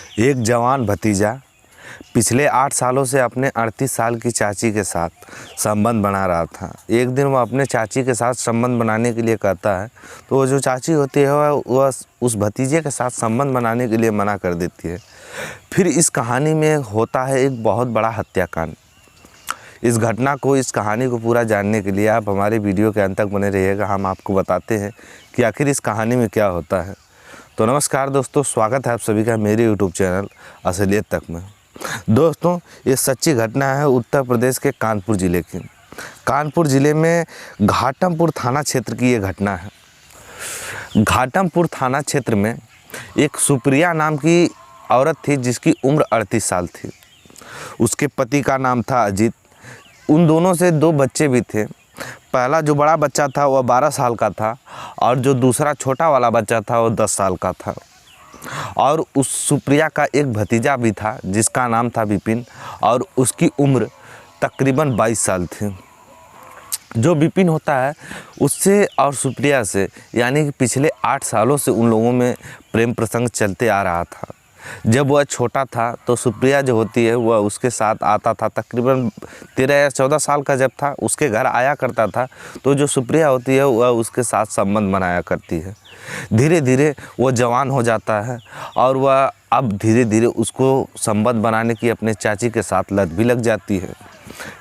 एक जवान भतीजा पिछले 8 सालों से अपने 38 साल की चाची के साथ संबंध बना रहा था। एक दिन वह अपने चाची के साथ संबंध बनाने के लिए कहता है तो वो जो चाची होती है वह उस भतीजे के साथ संबंध बनाने के लिए मना कर देती है। फिर इस कहानी में होता है एक बहुत बड़ा हत्याकांड। इस घटना को, इस कहानी को पूरा जानने के लिए आप हमारे वीडियो के अंत तक बने रहिएगा। हम आपको बताते हैं कि आखिर इस कहानी में क्या होता है। तो नमस्कार दोस्तों, स्वागत है आप सभी का मेरे यूट्यूब चैनल असलियत तक में। दोस्तों, ये सच्ची घटना है उत्तर प्रदेश के कानपुर ज़िले की। कानपुर ज़िले में घाटमपुर थाना क्षेत्र की ये घटना है। घाटमपुर थाना क्षेत्र में एक सुप्रिया नाम की औरत थी जिसकी उम्र 38 साल थी। उसके पति का नाम था अजीत। उन दोनों से 2 बच्चे भी थे। पहला जो बड़ा बच्चा था वह 12 साल का था और जो दूसरा छोटा वाला बच्चा था वो 10 साल का था। और उस सुप्रिया का एक भतीजा भी था जिसका नाम था विपिन और उसकी उम्र तकरीबन 22 साल थी। जो विपिन होता है उससे और सुप्रिया से यानी कि पिछले 8 सालों से उन लोगों में प्रेम प्रसंग चलते आ रहा था। जब वह छोटा था तो सुप्रिया जो होती है वह उसके साथ आता था। तकरीबन 13 या 14 साल का जब था उसके घर आया करता था। तो जो सुप्रिया होती है वह उसके साथ संबंध बनाया करती है। धीरे धीरे वो जवान हो जाता है और वह अब धीरे धीरे उसको संबंध बनाने की अपने चाची के साथ लत भी लग जाती है।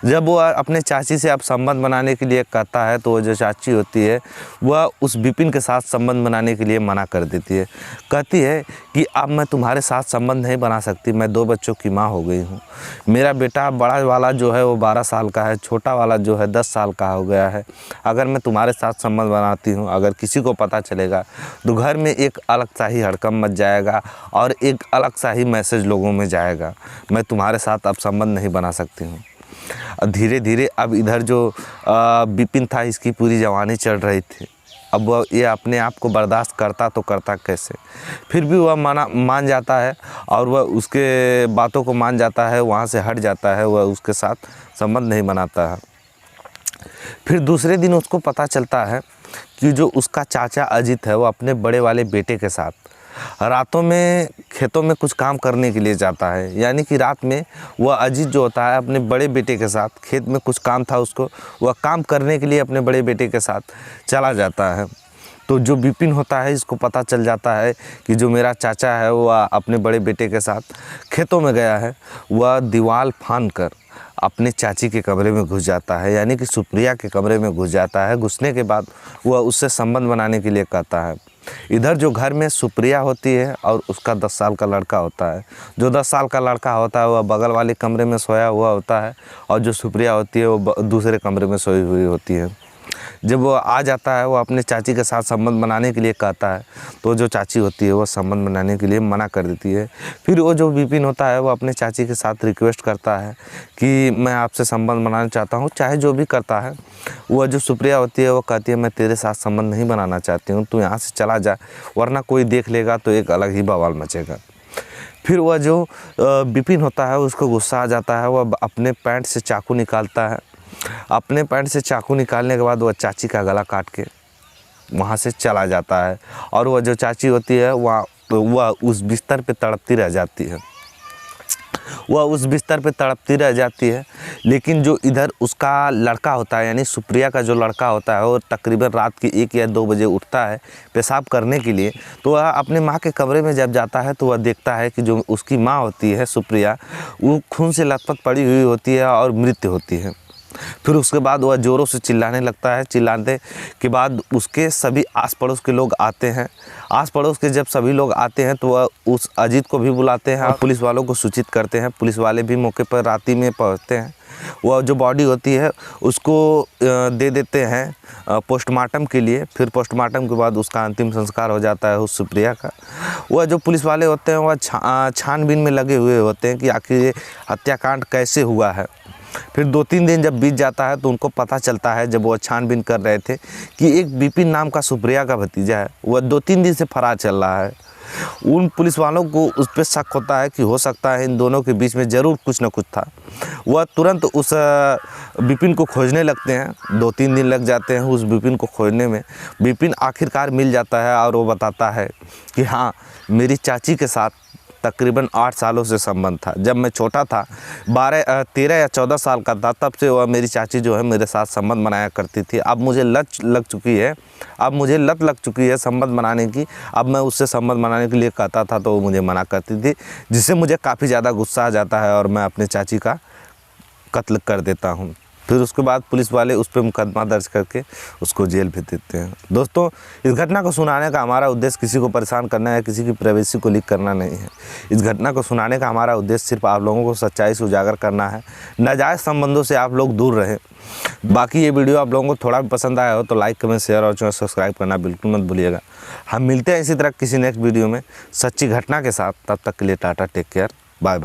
जब वह अपने चाची से अब संबंध बनाने के लिए कहता है तो वो जो चाची होती है वह उस विपिन के साथ संबंध बनाने के लिए मना कर देती है। कहती है कि अब मैं तुम्हारे साथ संबंध नहीं बना सकती, मैं 2 बच्चों की माँ हो गई हूँ। मेरा बेटा बड़ा वाला जो है वो 12 साल का है, छोटा वाला जो है 10 साल का हो गया है। अगर मैं तुम्हारे साथ संबंध बनाती हूँ, अगर किसी को पता चलेगा तो घर में एक अलग सा ही हड़कंप मच जाएगा और एक अलग सा ही मैसेज लोगों में जाएगा। मैं तुम्हारे साथ अब संबंध नहीं बना सकती हूँ। धीरे धीरे अब इधर जो विपिन था इसकी पूरी जवानी चढ़ रही थी। अब वह ये अपने आप को बर्दाश्त करता तो करता कैसे। फिर भी वह मान जाता है और वह उसके बातों को मान जाता है, वहाँ से हट जाता है, वह उसके साथ संबंध नहीं बनाता है। फिर दूसरे दिन उसको पता चलता है कि जो उसका चाचा अजीत है वो अपने बड़े वाले बेटे के साथ रातों में खेतों में कुछ काम करने के लिए जाता है। यानी कि रात में वह अजीत जो होता है अपने बड़े बेटे के साथ, खेत में कुछ काम था उसको, वह काम करने के लिए अपने बड़े बेटे के साथ चला जाता है। तो जो विपिन होता है इसको पता चल जाता है कि जो मेरा चाचा है वह अपने बड़े बेटे के साथ खेतों में गया है। वह दीवार फांद कर अपने चाची के कमरे में घुस जाता है, यानी कि सुप्रिया के कमरे में घुस जाता है। घुसने के बाद वह उससे संबंध बनाने के लिए कहता है। इधर जो घर में सुप्रिया होती है और उसका 10 साल का लड़का होता है। जो 10 साल का लड़का होता है वह बगल वाले कमरे में सोया हुआ होता है और जो सुप्रिया होती है वो दूसरे कमरे में सोई हुई होती है। जब वो आ जाता है वो अपने चाची के साथ संबंध बनाने के लिए कहता है तो जो चाची होती है वो संबंध बनाने के लिए मना कर देती है। फिर वो जो विपिन होता है वो अपने चाची के साथ रिक्वेस्ट करता है कि मैं आपसे संबंध बनाना चाहता हूँ। चाहे जो भी करता है, वह जो सुप्रिया होती है वो कहती है मैं तेरे साथ संबंध नहीं बनाना चाहती हूँ, तू यहाँ से चला जा वरना कोई देख लेगा तो एक अलग ही बवाल मचेगा। फिर वह जो विपिन होता है उसको गुस्सा आ जाता है। वह अपने पैंट से चाकू निकालता है। अपने पैंट से चाकू निकालने के बाद वह चाची का गला काट के वहाँ से चला जाता है और वह जो चाची होती है वह उस बिस्तर पे तड़पती रह जाती है। वह उस बिस्तर पे तड़पती रह जाती है। लेकिन जो इधर उसका लड़का होता है यानी सुप्रिया का जो लड़का होता है वो तकरीबन रात के 1 या 2 बजे उठता है पेशाब करने के लिए। तो वह अपने माँ के कमरे में जब जाता है तो वह देखता है कि जो उसकी माँ होती है सुप्रिया वो खून से लथपथ पड़ी हुई होती है और मृत होती है। फिर उसके बाद वह ज़ोरों से चिल्लाने लगता है। चिल्लाने के बाद उसके सभी आस पड़ोस के लोग आते हैं। आस पड़ोस के जब सभी लोग आते हैं तो वह उस अजीत को भी बुलाते हैं और पुलिस वालों को सूचित करते हैं। पुलिस वाले भी मौके पर रात ही में पहुंचते हैं। वह जो बॉडी होती है उसको दे देते हैं पोस्टमार्टम के लिए। फिर पोस्टमार्टम के बाद उसका अंतिम संस्कार हो जाता है उस सुप्रिया का। वह जो पुलिस वाले होते हैं वह छानबीन में लगे हुए होते हैं कि आखिर ये हत्याकांड कैसे हुआ है। फिर 2-3 दिन जब बीत जाता है तो उनको पता चलता है, जब वो छानबीन कर रहे थे, कि एक विपिन नाम का सुप्रिया का भतीजा है वह 2-3 दिन से फरार चल रहा है। उन पुलिस वालों को उस पर शक होता है कि हो सकता है इन दोनों के बीच में ज़रूर कुछ न कुछ था। वह तुरंत उस विपिन को खोजने लगते हैं। 2-3 दिन लग जाते हैं उस विपिन को खोजने में। विपिन आखिरकार मिल जाता है और वो बताता है कि हाँ, मेरी चाची के साथ तकरीबन 8 सालों से संबंध था। जब मैं छोटा था 13 या 14 साल का था, तब से वह मेरी चाची जो है मेरे साथ संबंध बनाया करती थी। अब मुझे लत लग चुकी है संबंध बनाने की। अब मैं उससे संबंध बनाने के लिए कहता था तो वो मुझे मना करती थी, जिससे मुझे काफ़ी ज़्यादा गुस्सा आ जाता है और मैं अपने चाची का कत्ल कर देता हूँ। फिर उसके बाद पुलिस वाले उस पर मुकदमा दर्ज करके उसको जेल भेज देते हैं। दोस्तों, इस घटना को सुनाने का हमारा उद्देश्य किसी को परेशान करना है, किसी की प्राइवेसी को लीक करना नहीं है। इस घटना को सुनाने का हमारा उद्देश्य सिर्फ आप लोगों को सच्चाई से उजागर करना है। नाजायज़ संबंधों से आप लोग दूर रहें। बाकी ये वीडियो आप लोगों को थोड़ा भी पसंद आया हो तो लाइक, कमेंट, शेयर और चैनल सब्सक्राइब करना बिल्कुल मत भूलिएगा। हम मिलते हैं इसी तरह किसी नेक्स्ट वीडियो में सच्ची घटना के साथ। तब तक के लिए tata, take care, bye bye.